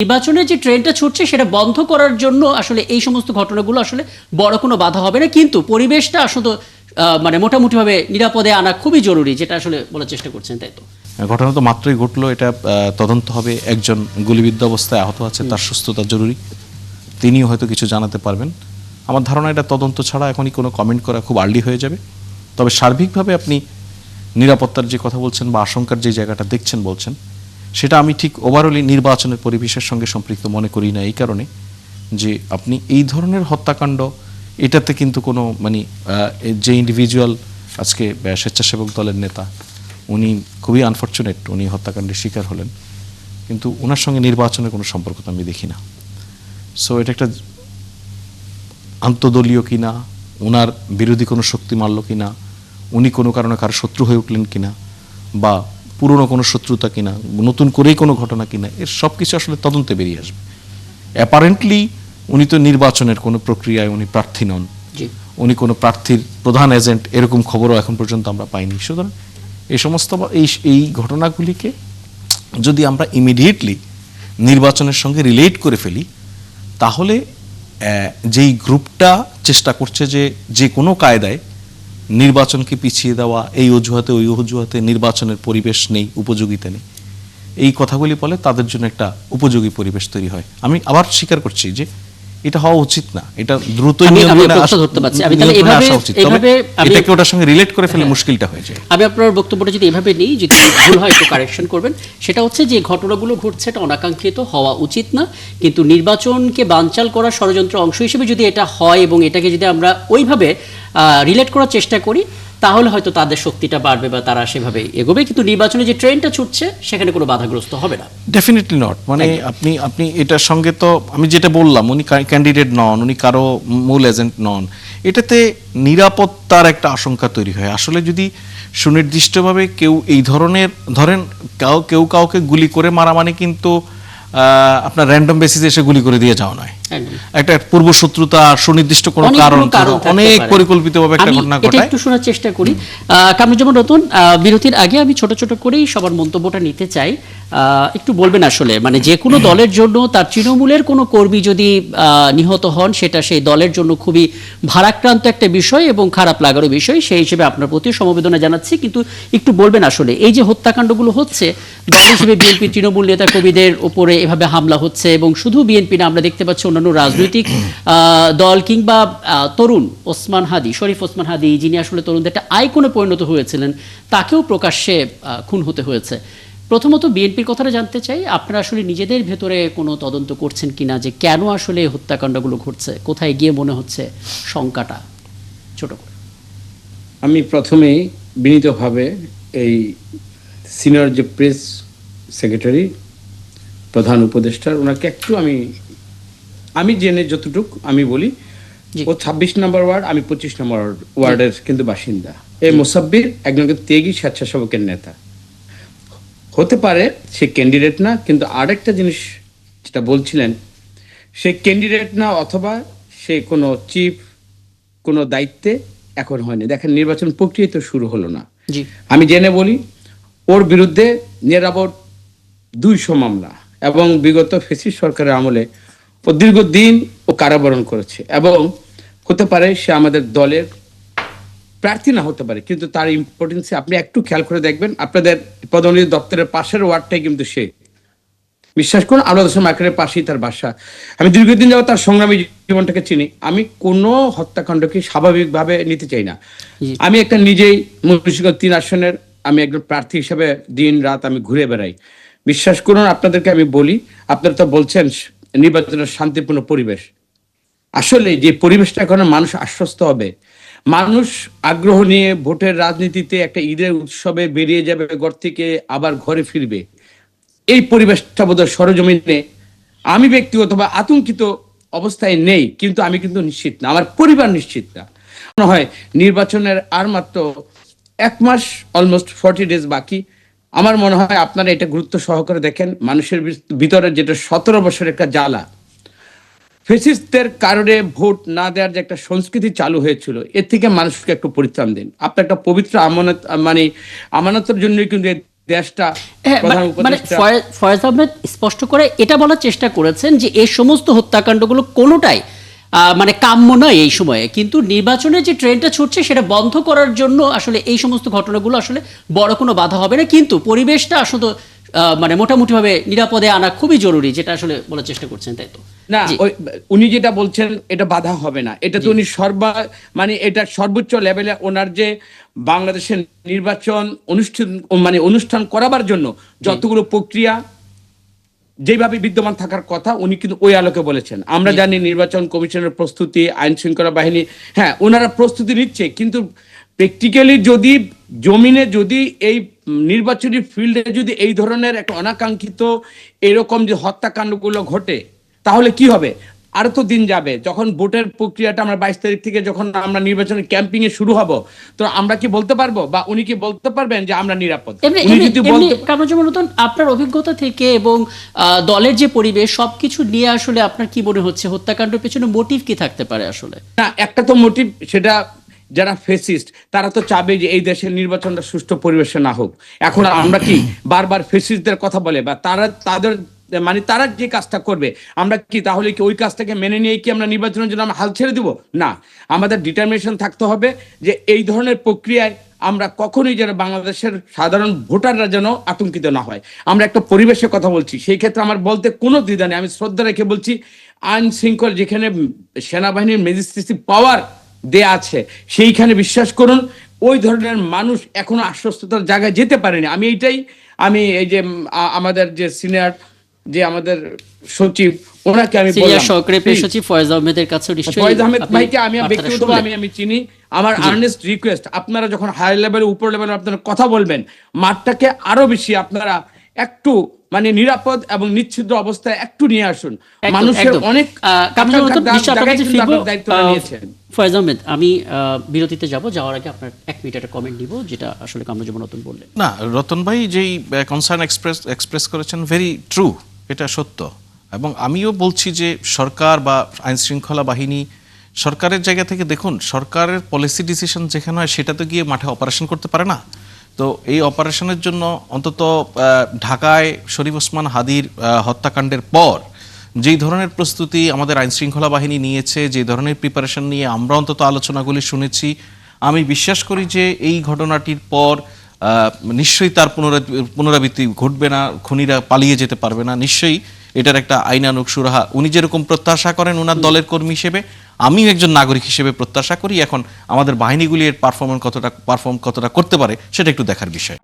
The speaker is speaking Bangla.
নির্বাচনের যে ট্রেনটা ছুটছে সেটা বন্ধ করার জন্য আসলে এই সমস্ত ঘটনাগুলো আসলে বড় কোনো বাধা হবে না, কিন্তু পরিবেশটা আসলে মানে মোটামুটিভাবে নিরাপদে আনা খুবই জরুরি, যেটা আসলে বলার চেষ্টা করছেন, তাই তো? ঘটনা তো মাত্রই ঘটলো, এটা তদন্ত হবে। একজন গুলিবিদ্ধ অবস্থায় আহত আছে, তার সুস্থতা জরুরি, তিনিও হয়তো কিছু জানাতে পারবেন। আমার ধারণা এটা তদন্ত ছাড়া এখনই কোনো কমেন্ট করা খুব আর্লি হয়ে যাবে। তবে সার্বিকভাবে আপনি নিরাপত্তার যে কথা বলছেন বা আশঙ্কার যে জায়গাটা দেখছেন বলছেন, সেটা আমি ঠিক ওভারঅলি নির্বাচনের পরিবেশের সঙ্গে সম্পৃক্ত মনে করি না। এই কারণে যে আপনি এই ধরনের হত্যাকাণ্ড, এটাতে কিন্তু কোনো মানে যে ইন্ডিভিজুয়াল আজকে স্বেচ্ছাসেবক দলের নেতা, উনি খুবই আনফর্চুনেট, উনি হত্যাকাণ্ডের শিকার হলেন, কিন্তু ওনার সঙ্গে নির্বাচনের কোনো সম্পর্ক তো আমি দেখি না। সো এটা একটা আন্তদলীয় কিনা, ওনার বিরোধী কোনো শক্তি মারল কিনা, উনি কোনো কারণে কারো শত্রু হয়ে উঠলেন কিনা, বা পুরনো কোনো শত্রুতা কিনা, নতুন করেই কোনো ঘটনা কিনা, এর সব কিছু আসলে তদন্তে বেরিয়ে আসবে। অ্যাপারেন্টলি উনি তো নির্বাচনের কোনো প্রক্রিয়ায় উনি প্রার্থী নন, উনি কোনো প্রার্থীর প্রধান এজেন্ট, এরকম খবরও এখন পর্যন্ত আমরা পাইনি। সুতরাং এই সমস্ত এই ঘটনাগুলিকে যদি আমরা ইমিডিয়েটলি নির্বাচনের সঙ্গে রিলেট করে ফেলি, তাহলে যেই গ্রুপটা চেষ্টা করছে যে কোনো কায়দায় নির্বাচনকে পিছিয়ে দেওয়া, এই অজুহাতে ওই অজুহাতে নির্বাচনের পরিবেশ নেই, উপযোগিতা নেই, এই কথাগুলি বলে তাদের জন্য একটা উপযোগী পরিবেশ তৈরি হয়। আমি আবার স্বীকার করছি যে এটা হওয়া উচিত না, এটা দ্রুতই নিয়ন্ত্রণে আসা উচিত, তবে এটাকে ওটার সঙ্গে রিলেট করে ফেলে মুশকিলটা হয়ে যায়। আমি আপনার বক্তব্যটা যদি এভাবে নিই, যদি ভুল হয় একটু কারেকশন করবেন। সেটা হচ্ছে যে ঘটনাগুলো ঘটছে এটা অনাকাঙ্ক্ষিত হওয়া উচিত না, কিন্তু নির্বাচনকে বানচাল করার ষড়যন্ত্র অংশ হিসেবে যদি এটা হয় এবং এটাকে যদি আমরা ওইভাবে রিলেট করার চেষ্টা করি, তাহলে হয়তো তাদের শক্তিটা বাড়বে বা তারা সেভাবে এগোবে, কিন্তু নির্বাচনে যে ট্রেনটা ছুটছে সেখানে কোনো বাধাগ্রস্ত হবে না। Definitely not. মানে আপনি এটার সঙ্গে তো আমি যেটা বললাম, উনি ক্যান্ডিডেট নন, উনি কারো মূল এজেন্ট নন, এটাতে নিরাপত্তার একটা আশঙ্কা তৈরি হয়। আসলে যদি সুনির্দিষ্টভাবে কেউ এই ধরনের, ধরেন কেউ কাউকে গুলি করে মারা মানে কিন্তু আপনার র্যান্ডম বেসিসে এসে গুলি করে দিয়ে যাওয়া নয়, একটা পূর্ব শত্রুতা, সুনির্দিষ্ট কোনো কারণ, অনেক পরিকল্পিতভাবে একটা ঘটনা ঘটায়। একটু শোনার চেষ্টা করি। কামরুজ্জামান রতন, বিরতির আগে আমি ছোট ছোট করেই সবার মন্তব্যটা নিতে চাই। একটু বলবেন আসলে, মানে যে কোনো দলের জন্য তার তৃণমূলের কোনো কর্মী যদি নিহত হন, সেটা সেই দলের জন্য খুবই ভারাক্রান্ত একটা বিষয় এবং খারাপ লাগারও বিষয়। সেই হিসেবে আপনার প্রতি সমবেদনা জানাচ্ছি, কিন্তু একটু বলবেন আসলে এই যে হত্যাকাণ্ডগুলো হচ্ছে, দল হিসেবে বিএনপি তৃণমূল নেতা কর্মীদের উপরে এভাবে হামলা হচ্ছে, এবং শুধু বিএনপি না, আমরা দেখতে পাচ্ছি অন্যান্য রাজনৈতিক দল কিংবা তরুণ ওসমান হাদি, শরীফ ওসমান হাদি, যিনি আসলে তরুণদের একটা আইকনে পরিণত হয়েছিলেন, তাকেও প্রকাশ্যে খুন হতে হয়েছে। প্রথমত বিএনপির কথাটা জানতে চাই, আপনারা আসলে নিজেদের ভেতরে কোনো তদন্ত করছেন কিনা যে কেন আসলে হত্যাকাণ্ডগুলো ঘটছে, কোথায় গিয়ে মনে হচ্ছে শঙ্কাটা? ছোট করে আমি প্রথমেই বিনীতভাবে এই সিনিয়র যে প্রেস সেক্রেটারি, প্রধান উপদেষ্টার, ওনাকে একটু আমি জেনে যতটুকু আমি বলি, ও 26 নম্বর ওয়ার্ড, আমি 25 নম্বর ওয়ার্ডের কিন্তু বাসিন্দা। এই মোসাব্বির একজন ত্যাগী স্বেচ্ছাসেবকের নেতা হতে পারে, সে ক্যান্ডিডেট না, কিন্তু আরেকটা জিনিস যেটা বলছিলেন, সে ক্যান্ডিডেট না অথবা সে কোনো চিফ কোনো দায়িত্বে এখন হয়নি। দেখেন, নির্বাচন প্রক্রিয়া তো শুরু হলো না। আমি জেনে বলি, ওর বিরুদ্ধে নিরাপদ 200 মামলা, এবং বিগত ফ্যাসিস্ট সরকারের আমলে ও দীর্ঘদিন ও কারাবরণ করেছে, এবং হতে পারে সে আমাদের দলের প্রার্থী না হতে পারে, কিন্তু তার ইম্পর্টেন্স আপনি একটু খেয়াল করে দেখবেন। আপনাদের পদোন্নতি দপ্তরের পাশের ওয়ার্ডটাই কিন্তু সে, বিশ্বাস করুন, আলোচনা মার্কেটের পাশেই তার বাসা। আমি দীর্ঘদিন যাবত তার সংগ্রামী জীবনটাকে চিনি। আমি কোনো হত্যাকাণ্ডকে স্বাভাবিকভাবে নিতে চাই না। আমি একটা নিজেই মুন্সিগঞ্জ 3 আসনের আমি একজন প্রার্থী হিসেবে দিন রাত আমি ঘুরে বেড়াই। বিশ্বাস করুন, আপনাদেরকে আমি বলি, আপনারা তো বলছেন নির্বাচনের শান্তিপূর্ণ পরিবেশ, আসলে যে পরিবেশটা এখন মানুষ আশ্বস্ত হবে, মানুষ আগ্রহ নিয়ে ভোটের রাজনীতিতে একটা ঈদের উৎসবে বেরিয়ে যাবে ঘর থেকে, আবার ঘরে ফিরবে, এই পরিবেশটা বোধহয় সরজমিনে আমি ব্যক্তিগতভাবে আতঙ্কিত অবস্থায় নেই, কিন্তু আমি কিন্তু নিশ্চিত না, আমার পরিবার নিশ্চিত না। মনে হয় নির্বাচনের আর মাত্র 1 মাস, অলমোস্ট 40 ডেজ বাকি। আমার মনে হয় আপনারা এটা গুরুত্ব সহকারে দেখেন। মানুষের ভিতরে যেটা 17 বছরের একটা জ্বালা, ফ্যাসিস্টদের কারণে ভোট না দেওয়ার যে একটা সংস্কৃতি চালু হয়েছিল, এর থেকে মানুষকে একটু পরিত্রাণ দিন। আপনার একটা পবিত্র আমানত, মানে আমানতের জন্যই কিন্তু দেশটা হ্যাঁ, প্রধান মানে উপদেষ্টা ফয়েজ আহমেদ স্পষ্ট করে এটা বলার চেষ্টা করেছেন যে এই সমস্ত হত্যাকাণ্ডগুলো কোনোটাই মানে কাম্য নয় এই সময়ে, কিন্তু নির্বাচনের যে ট্রেন্ডটা ছুটছে সেটা বন্ধ করার জন্য আসলে এই সমস্ত ঘটনাগুলো আসলে বড় কোনো বাধা হবে না, কিন্তু পরিবেশটা আসলে মানে মোটামুটিভাবে নিরাপদে আনা খুবই জরুরি, যেটা আসলে বলার চেষ্টা করছেন, তাই তো? না, জি। উনি যেটা বলছেন এটা বাধা হবে না, এটা তো উনি মানে এটা সর্বোচ্চ লেভেলে ওনার যে বাংলাদেশের নির্বাচন অনুষ্ঠান করাবার জন্য যতগুলো প্রক্রিয়া যেভাবে বিদ্যমান থাকার কথা উনি কিন্তু ওই আলোকে বলেছেন। আমরা জানি নির্বাচন কমিশনের প্রস্তুতি, আইন শৃঙ্খলা বাহিনী, হ্যাঁ ওনারা প্রস্তুতি নিচ্ছে, কিন্তু প্র্যাকটিক্যালি যদি জমিনে যদি এই নির্বাচনী ফিল্ডে যদি এই ধরনের একটা অনাকাঙ্ক্ষিত এরকম যে হত্যাকাণ্ডগুলো ঘটে তাহলে কি হবে? আরো তো দিন যাবে, যখন ভোটের প্রক্রিয়াটা আমরা 22 তারিখ থেকে যখন আমরা নির্বাচনের ক্যাম্পিং এ শুরু হব, তো আমরা কি বলতে পারবো বা উনি কি বলতে পারবেন যে আমরা নিরাপদ? উনি যদি বলতে কামরুজ্জামান নতুন, আপনার অভিজ্ঞতা থেকে এবং দলের যে পরিবেশ সবকিছু নিয়ে আসলে আপনার কি মনে হচ্ছে হত্যাকাণ্ডের পেছনে মোটিভ কি থাকতে পারে আসলে? না, একটা তো মোটিভ, সেটা যারা ফেসিস্ট তারা তো চাবে যে এই দেশের নির্বাচনটা সুষ্ঠু পরিবেশে না হোক। এখন আমরা কি বারবার ফেসিস্টদের কথা বলে বা তাদের মানে তারা যে কাজটা করবে আমরা কি তাহলে কি ওই কাজটাকে মেনে নিয়ে কি আমরা নির্বাচনের জন্য আমরা হাল ছেড়ে দিব? না, আমাদের ডিটারমিনেশন থাকতে হবে যে এই ধরনের প্রক্রিয়ায় আমরা কখনোই যেন বাংলাদেশের সাধারণ ভোটাররা যেন আতঙ্কিত না হয়। আমরা একটা পরিবেশের কথা বলছি, সেই ক্ষেত্রে আমার বলতে কোনো দ্বিধা নেই, আমি শ্রদ্ধা রেখে বলছি আইন শৃঙ্খলা যেখানে সেনাবাহিনীর ম্যাজিস্ট্রেসি পাওয়ার দেয়া আছে সেইখানে বিশ্বাস করুন ওই ধরনের মানুষ এখনো আশ্বস্ততার জায়গায় যেতে পারেনি। আমি এই যে আমাদের যে সিনিয়র যে আমাদের সচিব ওনাকে আমি সিনিয়র সহকারী প্রেস সচিব ফয়েজ আহমেদের কাছে নিশ্চয়ই ফয়েজ আহমেদ ভাইকে আমি বার্তাটা ব্যক্তিগতভাবে শুনলেন। আমি চিনি। আমার আর্নেস্ট রিকোয়েস্ট, আপনারা যখন হাই লেভেলে উপর লেভেলে আপনারা কথা বলবেন, মাঠটাকে আরো বেশি আপনারা একটু মানে নিরাপদ এবং নিশ্চিদ্র অবস্থায় একটু নিয়ে আসুন। মানুষের অনেক দায়িত্ব নিয়েছেন। ফয়েজ আহমেদ, আমি বিরতিতে যাওয়ার আগে আপনার 1 মিনিটের কমেন্ট দিব, যেটা আসলে কামরুজ্জামান নতুন বললেন। না, রতন ভাই যেই কনসার্ন এক্সপ্রেস করেছেন ভেরি ট্রু, এটা সত্য। এবং আমিও বলছি যে সরকার বা আইন শৃঙ্খলা বাহিনী সরকারের জায়গা থেকে দেখুন, সরকারের পলিসি ডিসিশন যেখানে হয় সেটা তো গিয়ে মাঠে অপারেশন করতে পারে না। তো এই অপারেশনের জন্য অন্তত ঢাকায় শরীফ ওসমান হাদির হত্যাকাণ্ডের পর যেই ধরনের প্রস্তুতি আমাদের আইন শৃঙ্খলা বাহিনী নিয়েছে, যে ধরনের প্রিপারেশন নিয়ে আমরা অন্তত আলোচনাগুলি শুনেছি, আমি বিশ্বাস করি যে এই ঘটনাটির পর নিশ্চয়ই তার পুনরাবৃত্তি ঘটবে না, খুনিরা পালিয়ে যেতে পারবে না। নিশ্চয়ই এটার একটা আইনানুগ সুরাহা উনি যেরকম প্রত্যাশা করেন ওনার দলের কর্মী হিসেবে, আমিও একজন নাগরিক হিসেবে প্রত্যাশা করি। এখন আমাদের বাহিনীগুলি এর পারফর্ম কতটা করতে পারে সেটা একটু দেখার বিষয়।